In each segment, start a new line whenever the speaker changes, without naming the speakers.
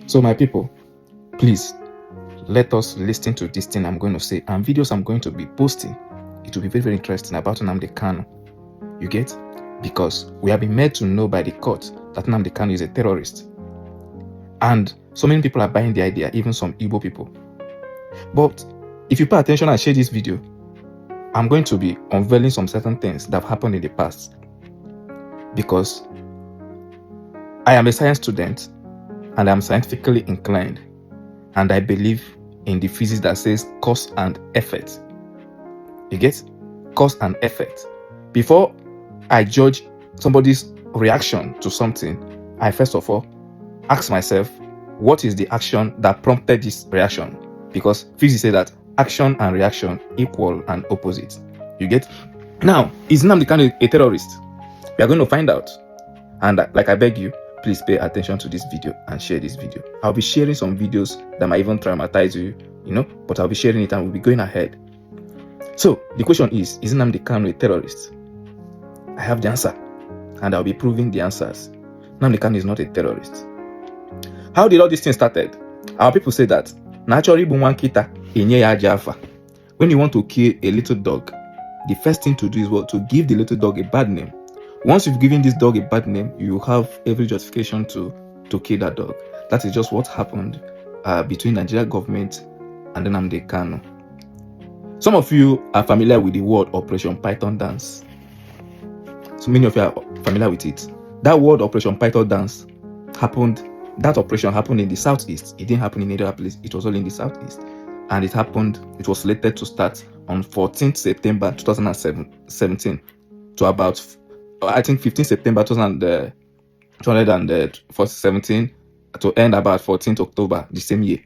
So my people, please let us listen to this thing I'm going to say, and videos I'm going to be posting. It will be very, very interesting about Nnamdi Kanu. You get? Because we have been made to know by the court that Nnamdi Kanu is a terrorist. And so many people are buying the idea, even some Igbo people. But if you pay attention and share this video, I'm going to be unveiling some certain things that have happened in the past. Because I am a science student and I'm scientifically inclined, and I believe in the physics that says cause and effect. You get? Cause and effect. Before I judge somebody's reaction to something, I first of all ask myself, what is the action that prompted this reaction? Because physics says that action and reaction equal and opposite. You get? Now, is Nnamdi Kanu a terrorist? We are going to find out. And like I beg you, please pay attention to this video and share this video. I'll be sharing some videos that might even traumatize you, but I'll be sharing it and we'll be going ahead. So the question is Nnamdi Kanu a terrorist? I have the answer, and I'll be proving the answers. Nnamdi Kanu is not a terrorist. How did all this thing started? Our people say that naturally when you want to kill a little dog, the first thing to do is what? To give the little dog a bad name. Once you've given this dog a bad name, you have every justification to kill that dog. That is just what happened between Nigeria government and Nnamdi Kanu. Some of you are familiar with the word Operation Python dance. So many of you are familiar with it. That word Operation Python dance that operation happened in the southeast. It didn't happen in any other place. It was all in the southeast. And it was slated to start on 14th September 2017 to about, I think, 15th September 2017 to end about 14th October the same year.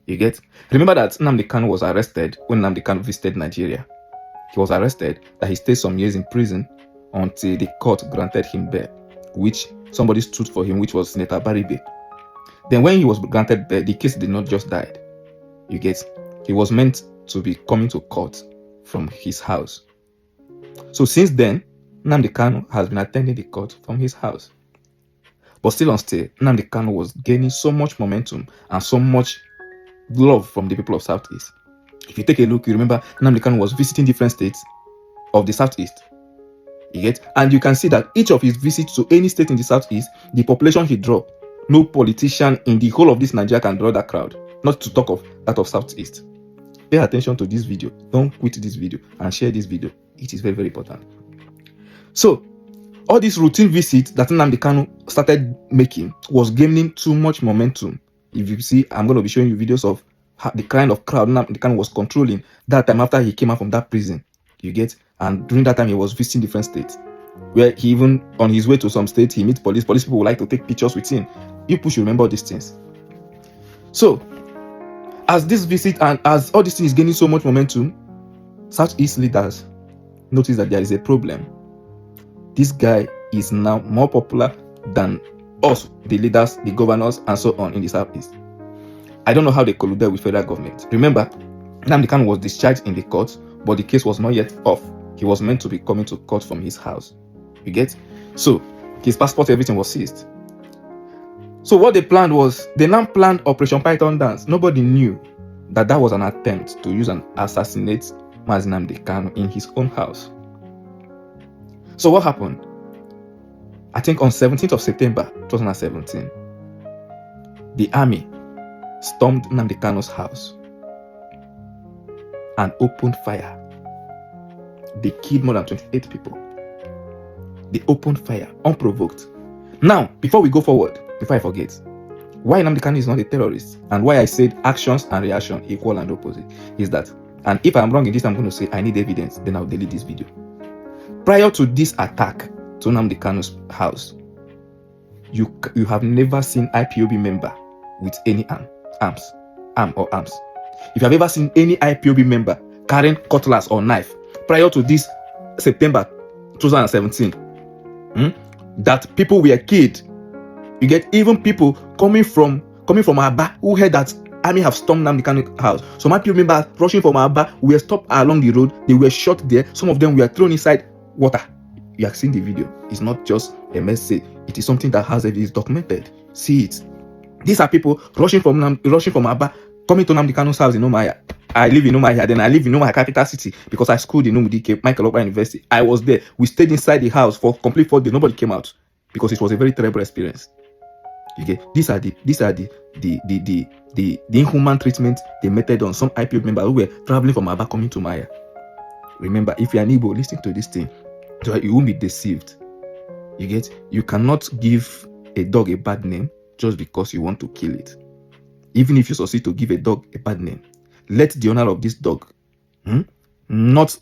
You get? Remember that Nnamdi Kanu was arrested when Nnamdi Kanu visited Nigeria. He was arrested, that he stayed some years in prison until the court granted him bail, which somebody stood for him, which was Senator Baribe. Then when he was granted bail, the case did not just die. You get? He was meant to be coming to court from his house. So since then, Nnamdi Kanu has been attending the court from his house. But still on stay, Nnamdi Kanu was gaining so much momentum and so much love from the people of Southeast. If you take a look, you remember Nnamdi Kanu was visiting different states of the Southeast. You get? And you can see that each of his visits to any state in the Southeast, the population he drew, no politician in the whole of this Nigeria can draw that crowd, not to talk of that of Southeast. Pay attention to this video. Don't quit this video and share this video. It is very, very important. So, all these routine visits that Nnamdi Kanu started making was gaining too much momentum. If you see, I'm going to be showing you videos of the kind of crowd Nnamdi Kanu was controlling that time after he came out from that prison. You get? And during that time, he was visiting different states, where he even, on his way to some states, he meets police. Police people would like to take pictures with him. You should remember these things. So, as this visit and as all this thing is gaining so much momentum, Southeast leaders notice that there is a problem. This guy is now more popular than us, the leaders, the governors, and so on in the Southeast. I don't know how they colluded with federal government. Remember, Nnamdi Kanu was discharged in the court, but the case was not yet off. He was meant to be coming to court from his house. You get? So, his passport, everything was seized. So what they planned was, they now planned Operation Python dance. Nobody knew that was an attempt to use and assassinate Nnamdi Kanu in his own house. So what happened? I think on 17th of September 2017, the army stormed Nnamdi Kanu's house and opened fire. They killed more than 28 people. They opened fire, unprovoked. Now, before we go forward, before I forget, why Nnamdi Kanu is not a terrorist, and why I said actions and reaction equal and opposite, is that, and if I'm wrong in this, I'm going to say I need evidence, then I'll delete this video. Prior to this attack to Nnamdi Kanu's house, you have never seen IPOB member with any arms. If you have ever seen any IPOB member carrying cutlass or knife, prior to this September 2017, that people were killed. You get? Even people coming from Aba who heard that army have stormed Nnamdi Kanu's house. Some IPOB members rushing from Aba were stopped along the road. They were shot there. Some of them were thrown inside water. You have seen the video. It's not just a message. It is something that has evidence documented. See it. These are people rushing from Aba, coming to Nnamdi Kanu's house in Umuahia. I live in Umuahia, then I live in Umuahia capital city because I schooled in Umudike, Michael Okpa University. I was there. We stayed inside the house for complete 4 days. Nobody came out because it was a very terrible experience. You get, these are the inhuman treatment they meted on some IPOB members who were traveling from Aba coming to Maya. Remember, if you're an Igbo, listen to this thing, so you won't be deceived. You get, you cannot give a dog a bad name just because you want to kill it. Even if you succeed to give a dog a bad name, let the owner of this dog not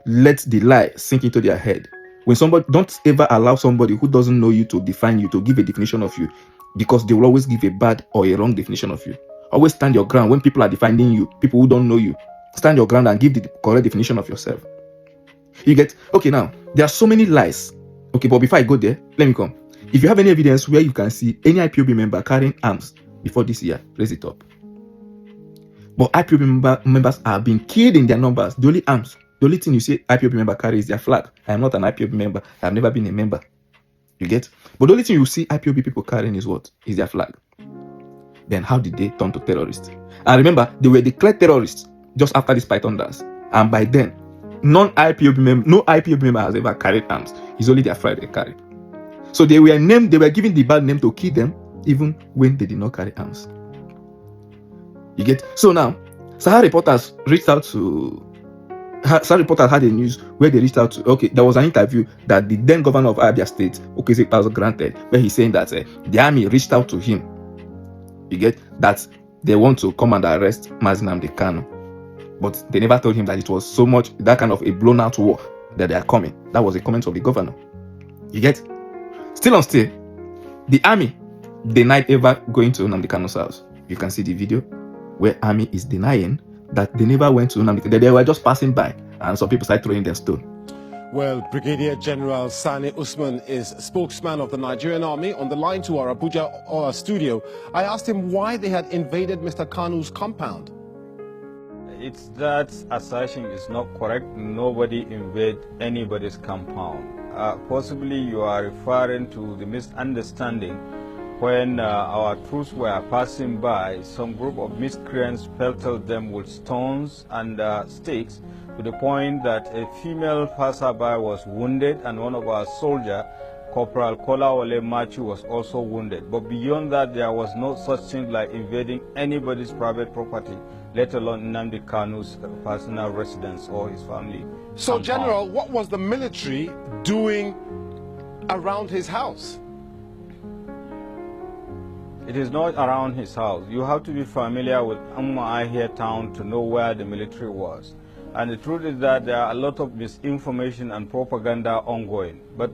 let the lie sink into their head. When somebody, don't ever allow somebody who doesn't know you to define you, to give a definition of you, because they will always give a bad or a wrong definition of you. Always stand your ground when people are defining you, people who don't know you. Stand your ground and give the correct definition of yourself. You get, okay, now, there are so many lies. Okay, but before I go there, let me come. If you have any evidence where you can see any IPOB member carrying arms before this year, raise it up. But IPOB members are being killed in their numbers. The only arms, the only thing you see IPOB member carry is their flag. I am not an IPOB member. I have never been a member. You get? But the only thing you see IPOB people carrying is what? Is their flag. Then how did they turn to terrorists? And remember, they were declared terrorists just after this Python dance. And by then, no IPOB member has ever carried arms. It's only their flag they carried. So they were named, they were given the bad name to kill them, even when they did not carry arms. You get? So now, Sahara reporters reached out to, Sahara reporters had a news where they reached out to, okay, there was an interview that the then governor of Abia State, Okezie was granted, where he's saying that the army reached out to him. You get? That they want to come and arrest Nnamdi Kanu. But they never told him that it was so much, that kind of a blown out war that they are coming. That was a comment of the governor. You get? Still on still, the army denied ever going to Nnamdi Kanu's house. You can see the video where army is denying that they never went to Nnamdi Kanu. They were just passing by, and some people started throwing their stone.
Well, Brigadier General Sani Usman is spokesman of the Nigerian Army. On the line to our Abuja studio, I asked him why they had invaded Mr. Kanu's compound.
It's that assertion is not correct. Nobody invade anybody's compound. Possibly you are referring to the misunderstanding when our troops were passing by. Some group of miscreants pelted them with stones and sticks to the point that a female passerby was wounded, and one of our soldiers, Corporal Kolawole Machu, was also wounded. But beyond that, there was no such thing like invading anybody's private property, let alone Nnamdi Kanu's personal residence or his family.
So, General, what was the military doing around his house?
It is not around his house. You have to be familiar with Umuahia town to know where the military was. And the truth is that there are a lot of misinformation and propaganda ongoing. But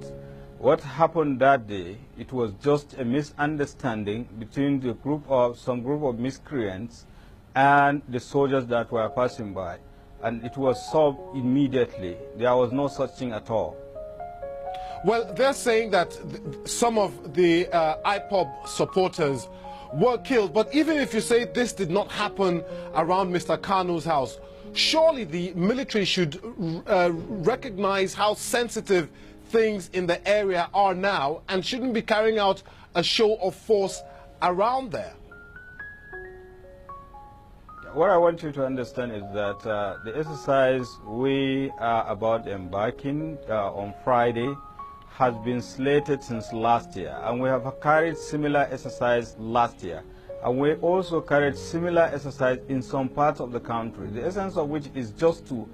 what happened that day, it was just a misunderstanding between the some group of miscreants and the soldiers that were passing by. And it was solved immediately. There was no such thing at all.
Well, they're saying that some of the IPOB supporters were killed. But even if you say this did not happen around Mr. Kanu's house, surely the military should recognize how sensitive things in the area are now and shouldn't be carrying out a show of force around there.
What I want you to understand is that the exercise we are about embarking on Friday has been slated since last year, and we have carried similar exercise last year, and we also carried similar exercise in some parts of the country, the essence of which is just to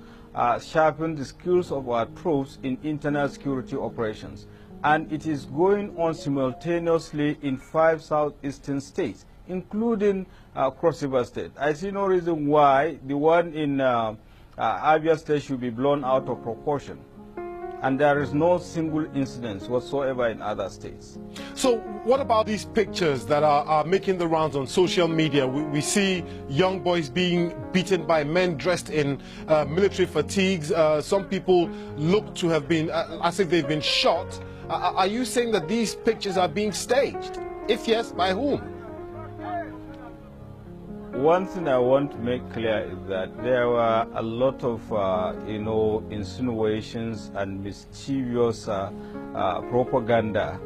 sharpen the skills of our troops in internal security operations. And it is going on simultaneously in 5 southeastern states, including Cross River State. I see no reason why the one in Abia State should be blown out of proportion. And there is no single incident whatsoever in other states.
So what about these pictures that are making the rounds on social media? We see young boys being beaten by men dressed in military fatigues. Some people look to have been as if they've been shot. Are you saying that these pictures are being staged? If yes, by whom?
One thing I want to make clear is that there were a lot of, insinuations and mischievous propaganda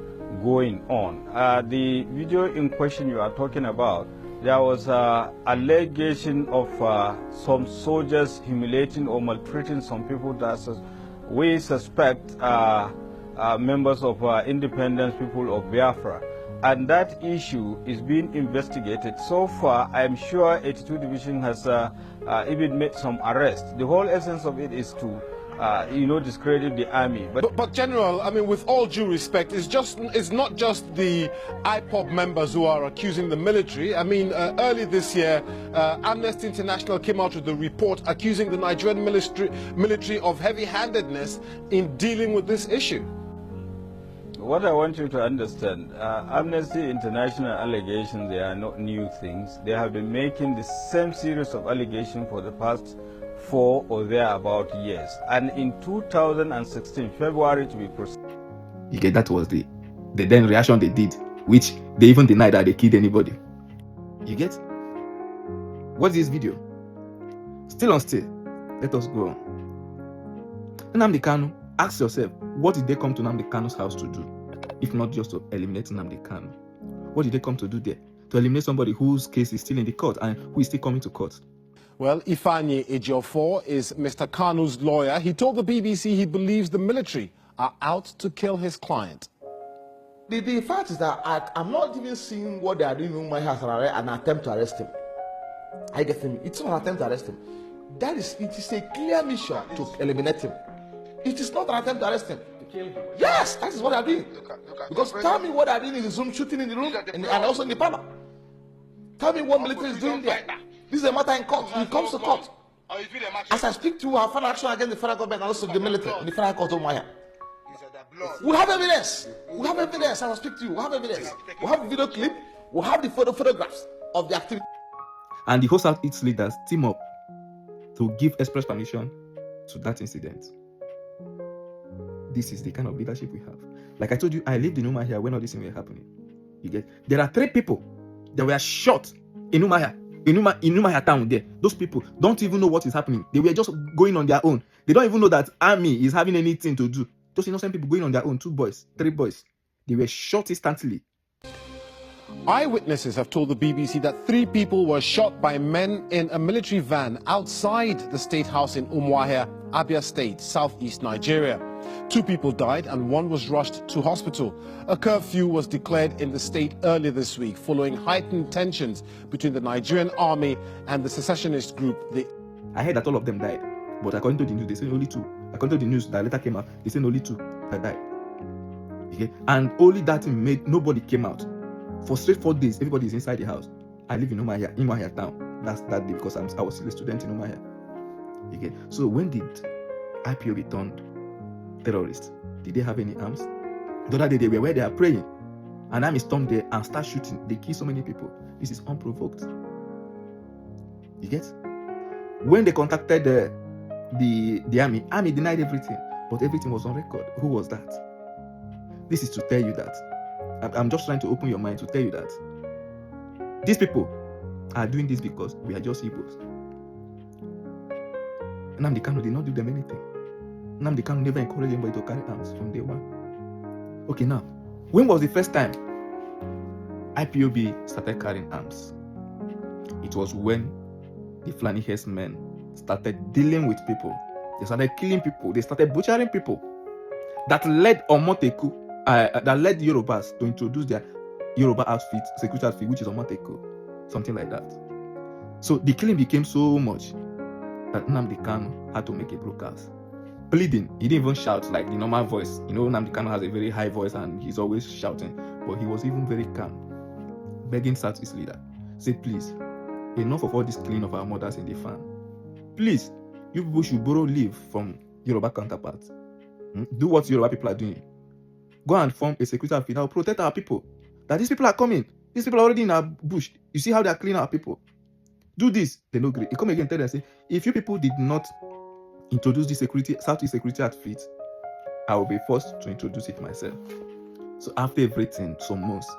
going on. The video in question you are talking about, there was allegation of some soldiers humiliating or maltreating some people that we suspect members of independence people of Biafra. And that issue is being investigated. So far, I'm sure 82 Division has even made some arrests. The whole essence of it is to discredit the army.
But General, I mean, with all due respect, it's not just the IPOB members who are accusing the military. I mean, early this year, Amnesty International came out with a report accusing the Nigerian military of heavy-handedness in dealing with this issue.
What I want you to understand, Amnesty International allegations, they are not new things. They have been making the same series of allegations for the past 4 or thereabout years. And in 2016, February to be precise.
You get, that was the then reaction they did, which they even denied that they killed anybody. You get? What's this video? Still on still. Let us go on. Nnamdi Kanu, ask yourself, what did they come to Nnamdi Kanu's house to do? If not just to eliminate Nnamdi Kanu. What did they come to do there? To eliminate somebody whose case is still in the court and who is still coming to court.
Well, Ifeanyi Ejiofor is Mr. Kanu's lawyer. He told the BBC he believes the military are out to kill his client.
The fact is that I'm not even seeing what they are doing in my house and an attempt to arrest him. I get him. It's not an attempt to arrest him. It is a clear mission to eliminate him. It is not an attempt to arrest him. To kill him. Yes, that is what they are doing. Because tell me what they are doing in the room, shooting in the room, and also in the parlor. Tell me what military is doing there. This is a matter in court. It comes to court. As I speak to you, I have filed action against the federal government and also the military in the federal court of Maya. We have evidence. We have evidence. As I speak to you, we have evidence. We have a video clip. We have the photographs of the activity.
And the whole Southeast leaders team up to give express permission to that incident. This is the kind of leadership we have. Like I told you, I lived in Umuahia when all these things were happening. You get? There are 3 people that were shot in Umuahia. In Umuahia town there. Those people don't even know what is happening. They were just going on their own. They don't even know that army is having anything to do. Those innocent people going on their own, 2 boys, 3 boys. They were shot instantly.
Eyewitnesses have told the BBC that 3 people were shot by men in a military van outside the State House in Umuahia, Abia State, southeast Nigeria. 2 people died and 1 was rushed to hospital. A curfew was declared in the state earlier this week following heightened tensions between the Nigerian army and the secessionist group.
I heard that all of them died, but according to the news, they said only 2. According to the news that later came out, they said only 2 that died. Okay? And only that thing made nobody came out. For straight 4 days, everybody is inside the house. I live in Umuahia town. That's that day because I was still a student in Umuahia. Okay? So when did IPOB turned terrorists? Did they have any arms? The other day they were where they are praying. An army stormed there and start shooting. They kill so many people. This is unprovoked. You get? When they contacted the army denied everything, but everything was on record. Who was that? This is to tell you that. I'm just trying to open your mind to tell you that these people are doing this because we are just Igbos. Nnamdi Kanu did not do them anything. Nnamdi Kanu never encouraged anybody to carry arms from day one. Okay, now, when was the first time IPOB started carrying arms? It was when the Fulani herdsmen started dealing with people. They started killing people. They started butchering people. That led Omoteku, that led Yorubas to introduce their Yoruba outfit, security outfit, which is Omoteku, something like that. So the killing became so much that Nnamdi Kanu had to make a broadcast. Pleading, he didn't even shout like the normal voice. You know, Nnamdi Kanu has a very high voice and he's always shouting, but he was even very calm, begging Southeast leader, say, please, enough of all this killing of our mothers in the farm. Please, you people should borrow leave from Yoruba counterparts. Do what Yoruba people are doing. Go and form a security outfit that will protect our people. That these people are coming. These people are already in our bush. You see how they are killing our people. Do this. They don't agree. He come again and tell them, say, if you people did not introduce this Southeast security outfit, I will be forced to introduce it myself. So after everything, some months,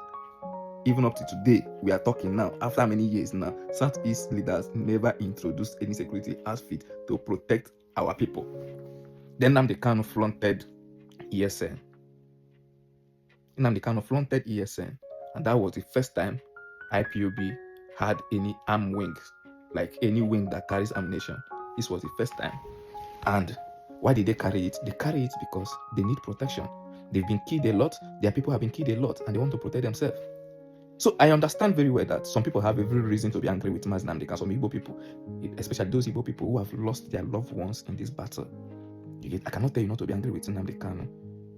even up to today, we are talking now, after many years now, Southeast leaders never introduced any security outfit to protect our people. Then Nnamdi Kanu flaunted ESN. Nnamdi Kanu flaunted ESN, and that was the first time IPOB had any arm wings, like any wing that carries ammunition. This was the first time. And why did they carry it? They carry it because they need protection. They've been killed a lot. Their people have been killed a lot, and they want to protect themselves. So I understand very well that some people have every reason to be angry with Mazi Nnamdi Kanu. Some Igbo people, especially those Igbo people who have lost their loved ones in this battle. I cannot tell you not to be angry with Nnamdi Kanu.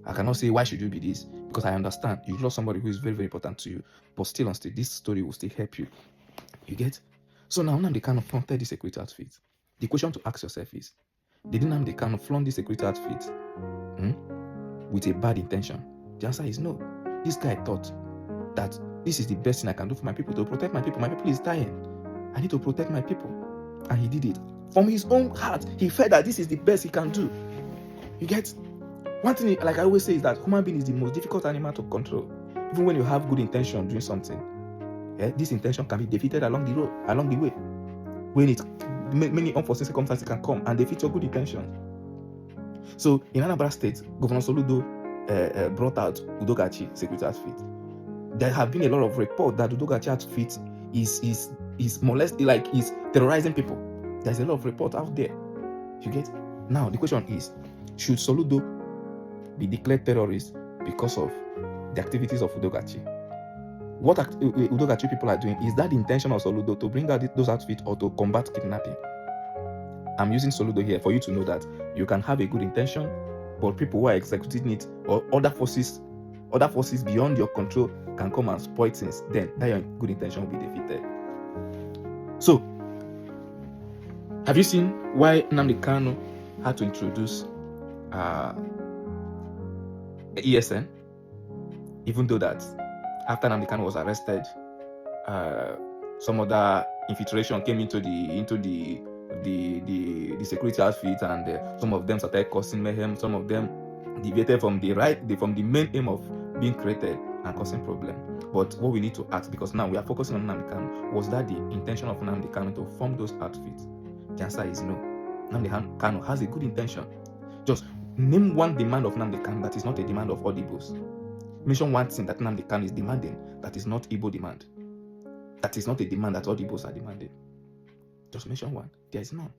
I cannot say, why should you be this? Because I understand you lost somebody who is very, very important to you. But still, this story will still help you. You get? So now Nnamdi Kanu flaunted the security outfit. The question to ask yourself is, did Nnamdi Kanu flaunt the security outfit with a bad intention? The answer is no. This guy thought that this is the best thing I can do for my people, to protect my people. My people is dying. I need to protect my people. And he did it. From his own heart, he felt that this is the best he can do. You get? One thing, like I always say, is that human being is the most difficult animal to control. Even when you have good intention doing something, this intention can be defeated along the way. When many unforeseen circumstances can come and defeat your good intentions. So in Anambra State, Governor Soludo brought out Udogachi security outfit. There have been a lot of reports that Udogachi outfit is molesting, like is terrorizing people. There's a lot of reports out there. You get? Now the question is, should Soludo be declared terrorist because of the activities of Udogachi? What Udogachi people are doing, is that the intention of Soludo to bring out those outfits or to combat kidnapping? I'm using Soludo here for you to know that you can have a good intention, but people who are executing it or other forces beyond your control can come and spoil things. Then that your good intention will be defeated. So, have you seen why Nnamdi Kanu had to introduce ESN? Even though that after Nnamdi Kanu was arrested, some other infiltration came into the security outfit, and some of them started causing mayhem. Some of them deviated from the main aim of being created and causing problem. But what we need to ask, because now we are focusing on Nnamdi Kanu, was that the intention of Nnamdi Kanu to form those outfits? The answer is no. Nnamdi Kanu has a good intention. Just name one demand of Nnamdi Kanu that is not a demand of all Igbos. Mention one thing that Nnamdi Kanu is demanding that is not Igbo demand. That is not a demand that all Igbos are demanding. Just mention one. There is none.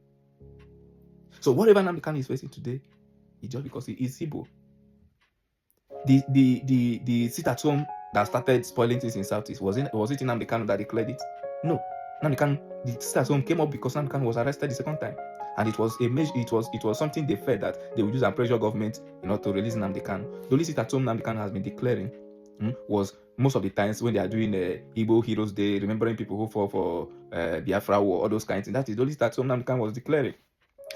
So whatever Nnamdi Kanu is facing today is just because he is Igbo. The sit at home that started spoiling things in Southeast, was it Nnamdi Kanu that declared it? No. Nnamdi Kanu, the sit at home came up because Nnamdi Kanu was arrested the second time. And it was something they felt that they would use and pressure government in order to release Nnamdi Kanu. The only sit at home Nnamdi Kanu has been declaring was most of the times when they are doing Igbo Heroes Day, remembering people who fought for Biafra War, all those kinds of things. That is the only sit at home Nnamdi Kanu was declaring.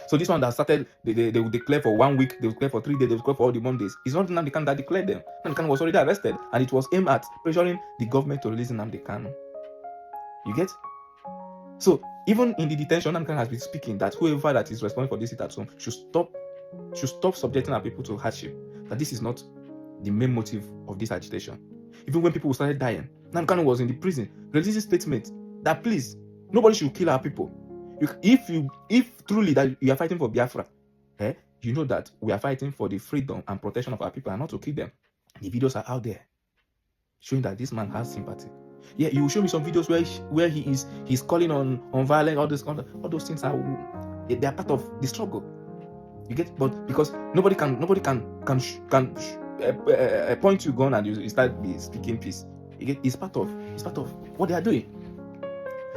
So this one that started, they would declare for 1 week, they would declare for 3 days, they would declare for all the Mondays. It's not Nnamdi Kanu that declared them. Nnamdi Kanu was already arrested, and it was aimed at pressuring the government to release Nnamdi Kanu. You get? So even in the detention, Nnamdi Kanu has been speaking that whoever that is responsible for this sit at home should stop subjecting our people to hardship. That this is not the main motive of this agitation. Even when people started dying, Nnamdi Kanu was in the prison releasing statement that please, nobody should kill our people. If truly that you are fighting for Biafra, you know that we are fighting for the freedom and protection of our people and not to kill them. The videos are out there showing that this man has sympathy. Yeah, you will show me some videos where he's calling on violence. All those things they are part of the struggle. You get? But because nobody can point you gun and you start speaking peace. You get? It's part of what they are doing.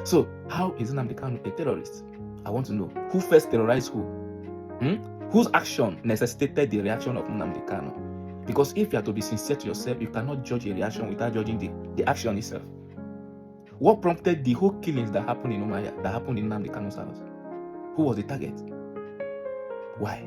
So how is Nnamdi Kanu a terrorist? I want to know who first terrorized who. Whose action necessitated the reaction of Nnamdi Kanu? Because if you are to be sincere to yourself, you cannot judge a reaction without judging the action itself. What prompted the whole killings that happened in Umuahia, that happened in Nnamdi Kanu's house? Who was the target? Why?